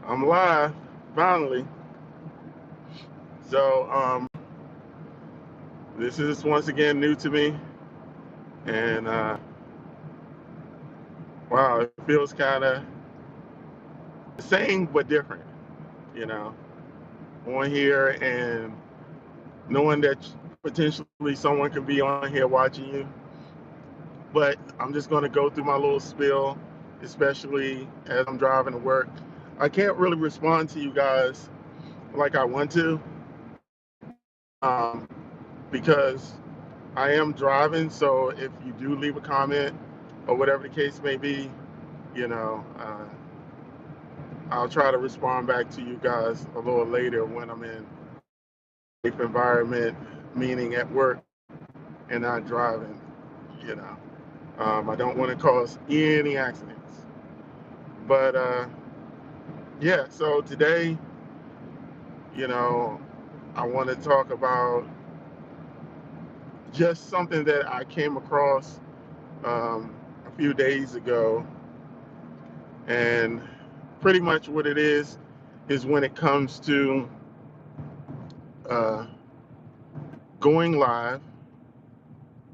I'm live, finally. So, this is once again new to me, and wow, it feels kind of the same but different, you know, on here and knowing that potentially someone could be on here watching you. But I'm just going to go through my little spiel, especially as I'm driving to work. I can't really respond to you guys like I want to, because I am driving. So if you do leave a comment or whatever the case may be, you know, I'll try to respond back to you guys a little later when I'm in a safe environment, meaning at work and not driving. You know, I don't want to cause any accidents. But yeah, so today, you know, I want to talk about just something that I came across a few days ago. And pretty much what it is when it comes to uh, going live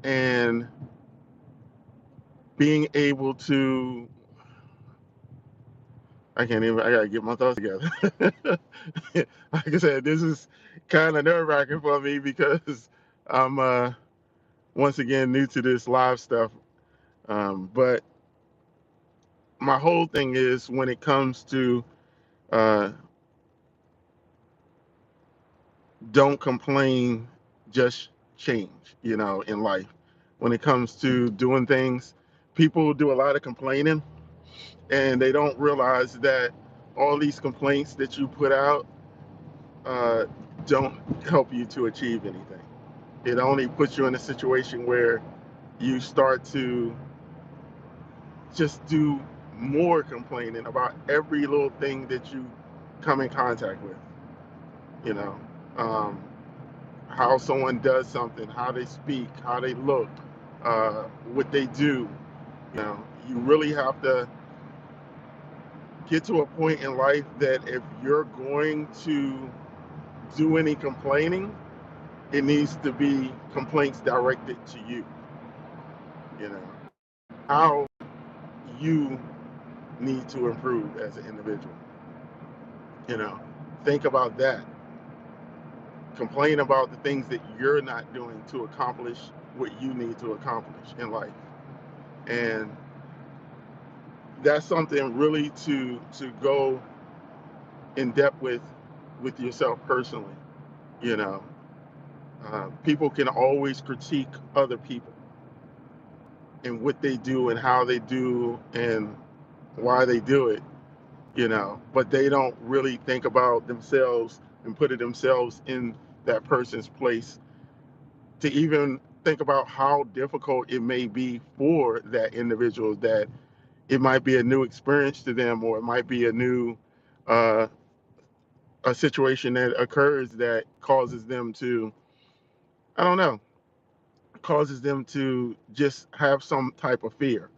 and being able to, I can't even, I gotta get my thoughts together. Like I said, this is kind of nerve wracking for me because I'm once again new to this live stuff. But my whole thing is when it comes to uh, don't complain, just change, in life. When it comes to doing things, people do a lot of complaining and they don't realize that all these complaints that you put out uh, don't help you to achieve anything. It only puts you in a situation where you start to just do more complaining about every little thing that you come in contact with, you know. Um, how someone does something, how they speak, how they look, what they do. You really have to get to a point in life that if you're going to do any complaining, it needs to be complaints directed to you. How you need to improve as an individual. You know, think about that. Complain about the things that you're not doing to accomplish what you need to accomplish in life. And that's something really to go in depth with yourself personally. You know, people can always critique other people and what they do and how they do and why they do it. But they don't really think about themselves and put it themselves in that person's place to even think about how difficult it may be for that individual, that it might be a new experience to them, or it might be uh, a situation that occurs that causes them to, I don't know, causes them to just have some type of fear.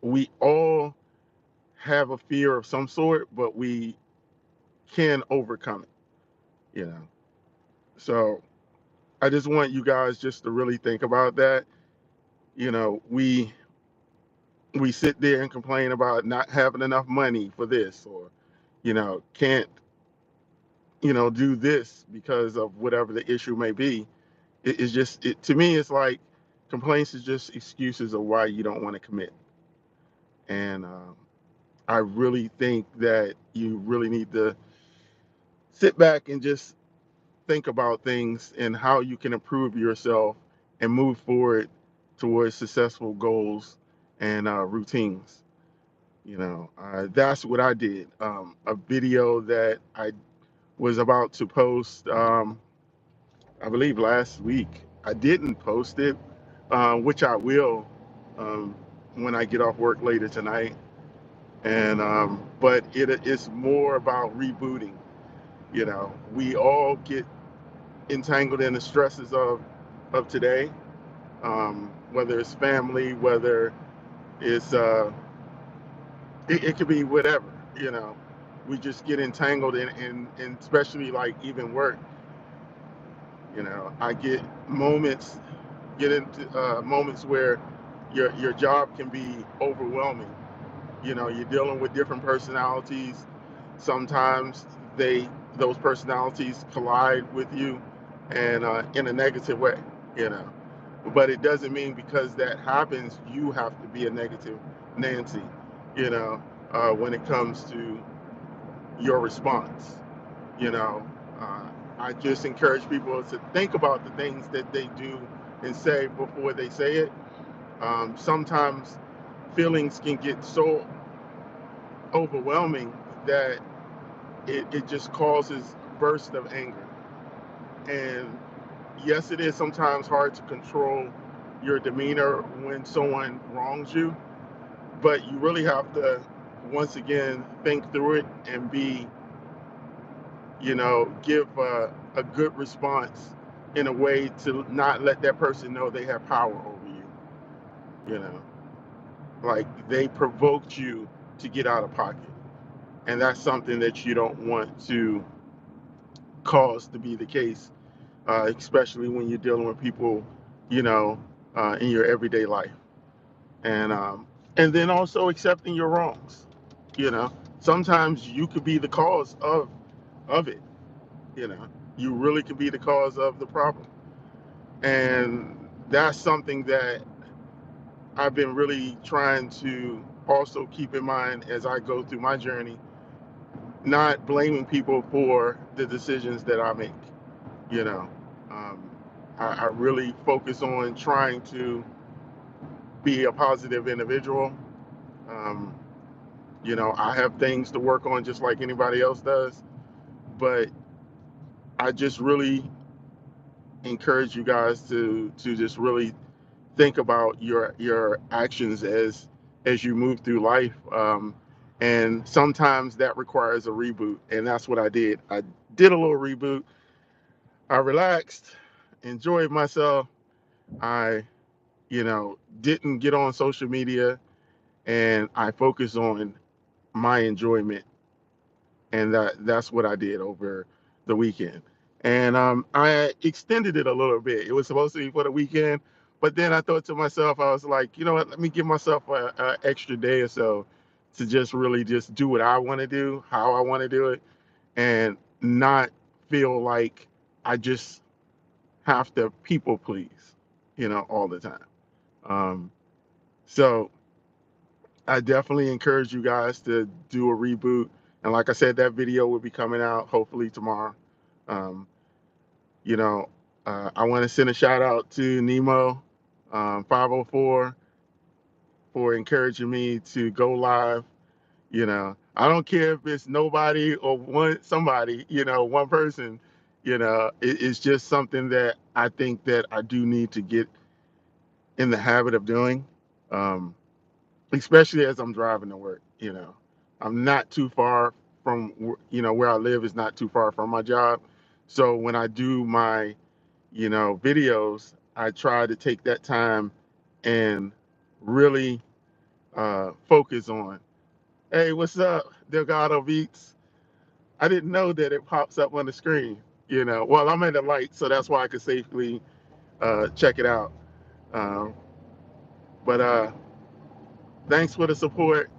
We all have a fear of some sort, but we can overcome it, you know. So I just want you guys just to really think about that. We sit there and complain about not having enough money for this, or can't do this because of whatever the issue may be. It's just to me, it's like complaints is just excuses of why you don't want to commit. And I really think that you really need to sit back and just think about things and how you can improve yourself and move forward towards successful goals and routines. That's what I did. A video that I was about to post, I believe last week. I didn't post it, which I will um, when I get off work later tonight. And but it's more about rebooting. We all get entangled in the stresses of today, whether it's family, whether it's it could be whatever, you know. we just get entangled in especially like even work. I get into moments where your job can be overwhelming. You're dealing with different personalities. Sometimes those personalities collide with you, and in a negative way. You know, but it doesn't mean because that happens you have to be a negative Nancy. When it comes to your response. You know, uh, I just encourage people to think about the things that they do and say before they say it. Sometimes feelings can get so overwhelming that it just causes bursts of anger. And yes, it is sometimes hard to control your demeanor when someone wrongs you, but you really have to, once again, think through it and give a good response in a way to not let that person know they have power over you. You know, like they provoked you to get out of pocket. And that's something that you don't want to cause to be the case, especially when you're dealing with people, you know, in your everyday life. And then also accepting your wrongs. Sometimes you could be the cause of it. You know, you really could be the cause of the problem. And that's something that I've been really trying to also keep in mind as I go through my journey, not blaming people for the decisions that I make. You know, um, I really focus on trying to be a positive individual. Um, I have things to work on just like anybody else does, but I just really encourage you guys to just really think about your actions as you move through life. And sometimes that requires a reboot, and that's what I did. I did a little reboot. I relaxed, enjoyed myself. I, didn't get on social media, and I focused on my enjoyment, and that's what I did over the weekend. And I extended it a little bit. It was supposed to be for the weekend, but then I thought to myself, I was like, you know what? Let me give myself a extra day or so to just really just do what I want to do, how I want to do it, and not feel like I just have to people please, all the time. Um, so I definitely encourage you guys to do a reboot. And like I said, that video will be coming out hopefully tomorrow. Um, you know, I want to send a shout out to Nemo 504 for encouraging me to go live. I don't care if it's nobody or somebody, one person. It's just something that I think that I do need to get in the habit of doing. Um, Especially as I'm driving to work. I'm not too far from where I live is not too far from my job. So when I do my videos, I try to take that time and really focus on, hey, what's up, Delgado Beats? I didn't know that it pops up on the screen. Well, I'm at the light, so that's why I could safely check it out. Um, but thanks for the support.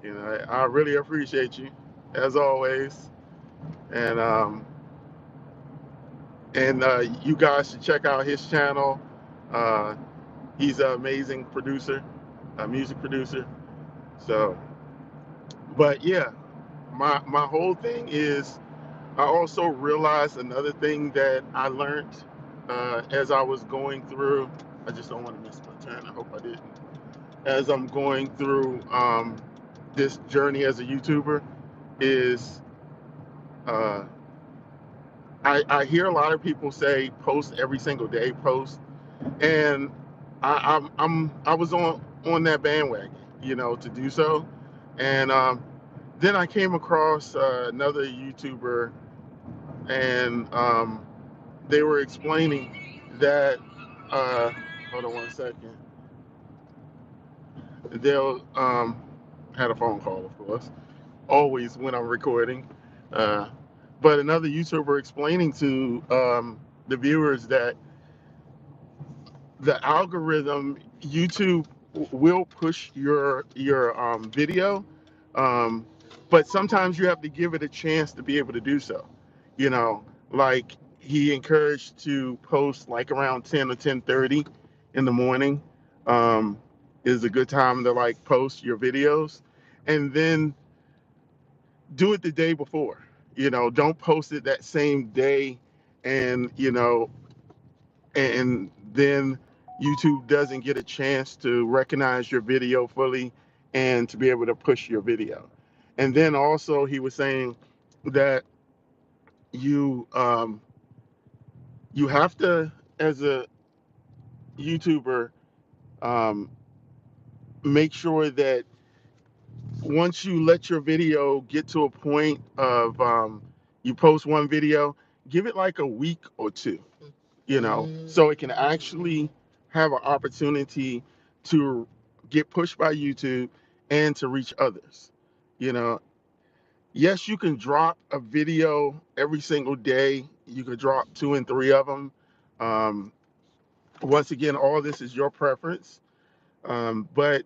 I really appreciate you, as always. And you guys should check out his channel. Uh, he's an amazing producer, a music producer. So, but yeah, my whole thing is I also realized another thing that I learned as I was going through. I just don't want to miss my turn. I hope I didn't. As I'm going through this journey as a YouTuber, is uh, I hear a lot of people say post every single day, post, and I was on that bandwagon, to do so, and then I came across another YouTuber, and they were explaining that hold on one second, they'll had a phone call, of course. always when I'm recording. Uh, but another YouTuber explaining to the viewers that the algorithm YouTube will push your video, um, but sometimes you have to give it a chance to be able to do so. You know, like he encouraged to post like around 10 or 10:30 in the morning, um, is a good time to like post your videos, and then do it the day before. You know, don't post it that same day, and and then YouTube doesn't get a chance to recognize your video fully and to be able to push your video. And then also he was saying that you you have to, as a YouTuber, um, make sure that once you let your video get to a point of you post one video, give it like a week or two, so it can actually have an opportunity to get pushed by YouTube and to reach others. You know, yes, you can drop a video every single day. You could drop two and three of them. Um, Once again, all this is your preference. But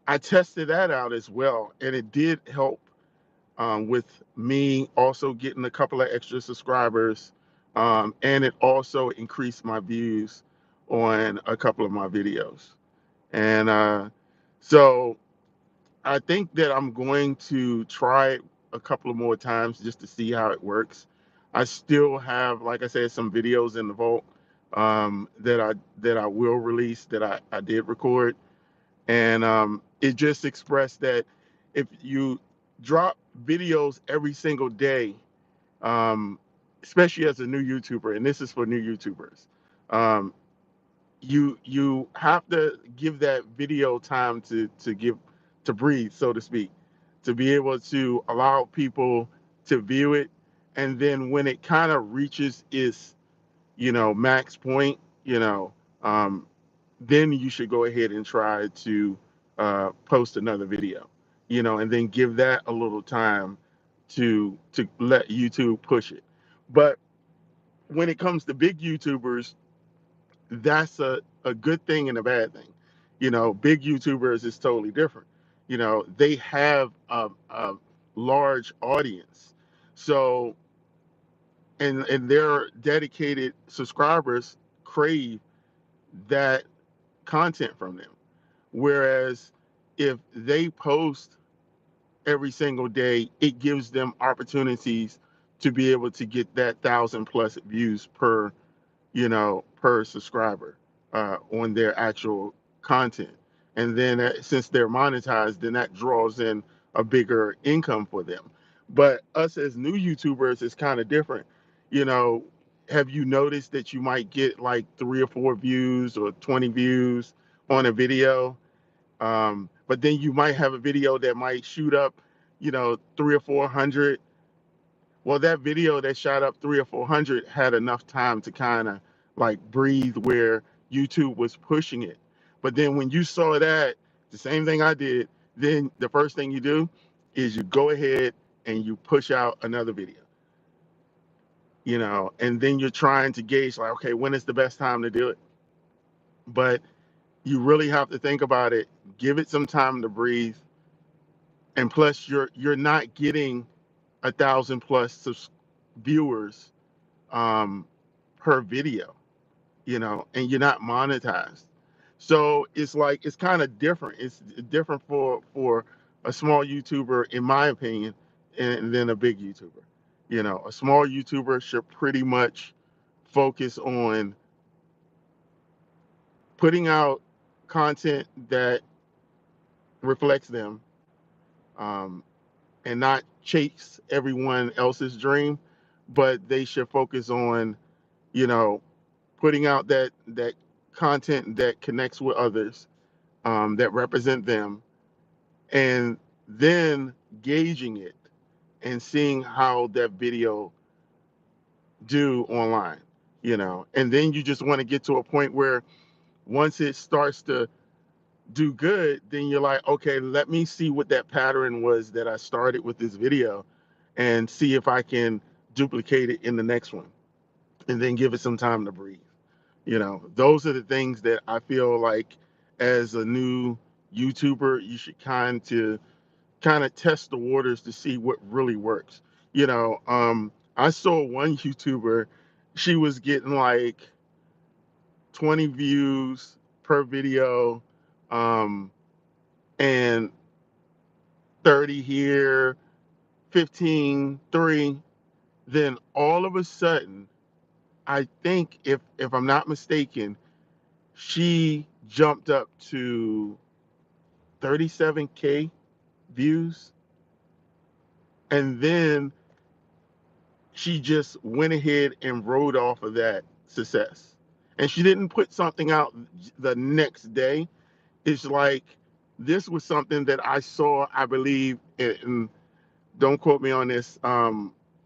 I tested that out as well, and it did help with me also getting a couple of extra subscribers, and it also increased my views on a couple of my videos. And so I think that I'm going to try it a couple of more times just to see how it works. I still have, like I said, some videos in the vault, that I will release, that I did record, and it just expressed that if you drop videos every single day, um, especially as a new YouTuber, and this is for new YouTubers, um, you have to give that video time to breathe, so to speak, to be able to allow people to view it, and then when it kind of reaches its max point, um, then you should go ahead and try to post another video, and then give that a little time to let YouTube push it. But when it comes to big YouTubers, that's a good thing and a bad thing. Big YouTubers is totally different. They have a large audience. So, and their dedicated subscribers crave that content from them. Whereas if they post every single day, it gives them opportunities to be able to get that 1,000+ views per subscriber on their actual content. And then since they're monetized, then that draws in a bigger income for them. But us as new YouTubers is kind of different. You know, have you noticed that you might get like 3 or 4 views or 20 views on a video? But then you might have a video that might shoot up, 3 or 400. Well, that video that shot up 3 or 400 had enough time to kind of like breathe where YouTube was pushing it. But then when you saw that, the same thing I did, then the first thing you do is you go ahead and you push out another video, and then you're trying to gauge like, okay, when is the best time to do it? But you really have to think about it, give it some time to breathe, and plus you're not getting 1,000+ viewers um, per video, and you're not monetized. So it's like it's kind of different. It's different for a small YouTuber, in my opinion, and then a big YouTuber. A small YouTuber should pretty much focus on putting out content that reflects them, um, and not chase everyone else's dream, but they should focus on, you know, putting out that content that connects with others, that represent them, and then gauging it and seeing how that video do online, and then you just want to get to a point where once it starts to do good, then you're like, okay, let me see what that pattern was that I started with this video and see if I can duplicate it in the next one, and then give it some time to breathe. Those are the things that I feel like as a new YouTuber, you should kind of test the waters to see what really works. I saw one YouTuber, she was getting like 20 views per video, um, and 30 here, 15, 3. Then all of a sudden, I think if I'm not mistaken, she jumped up to 37K views, and then she just went ahead and rode off of that success. And she didn't put something out the next day. It's like this was something that I saw, I believe, and don't quote me on this,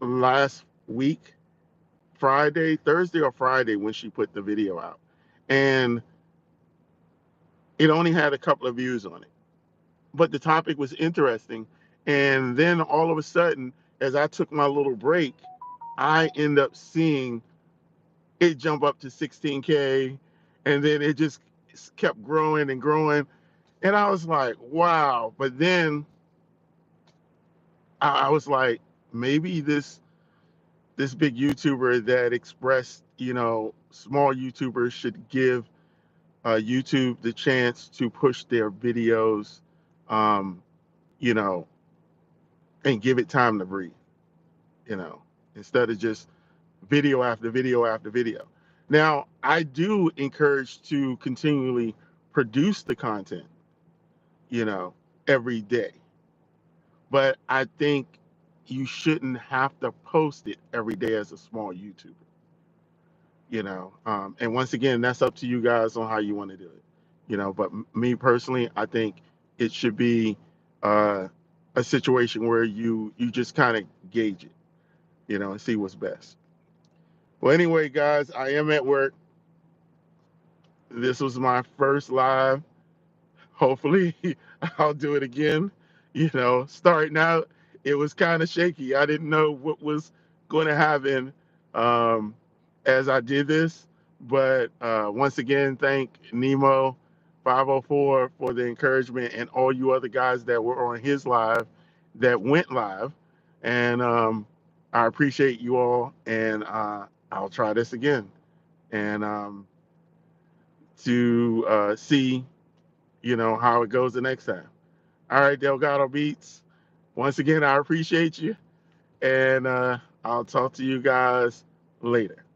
last week, Friday, Thursday or Friday, when she put the video out. And it only had a couple of views on it, but the topic was interesting. And then all of a sudden, as I took my little break, I end up seeing it jump up to 16K, and then it just kept growing and growing. And I was like, wow. But then I was like, maybe this big YouTuber that expressed, small YouTubers should give YouTube the chance to push their videos, um, you know, and give it time to breathe, you know, instead of just video after video after video. Now, I do encourage to continually produce the content, you know, every day, but I think you shouldn't have to post it every day as a small YouTuber, and once again, that's up to you guys on how you want to do it, but me personally, I think it should be uh, a situation where you just kind of gauge it, and see what's best. Well, anyway, guys, I am at work. This was my first live. Hopefully, I'll do it again. Starting out, it was kind of shaky. I didn't know what was going to happen um, as I did this. But once again, thank Nemo 504 for the encouragement, and all you other guys that were on his live that went live. And I appreciate you all. And I'll try this again. And to see, how it goes the next time. All right, Delgado Beats. Once again, I appreciate you, and I'll talk to you guys later.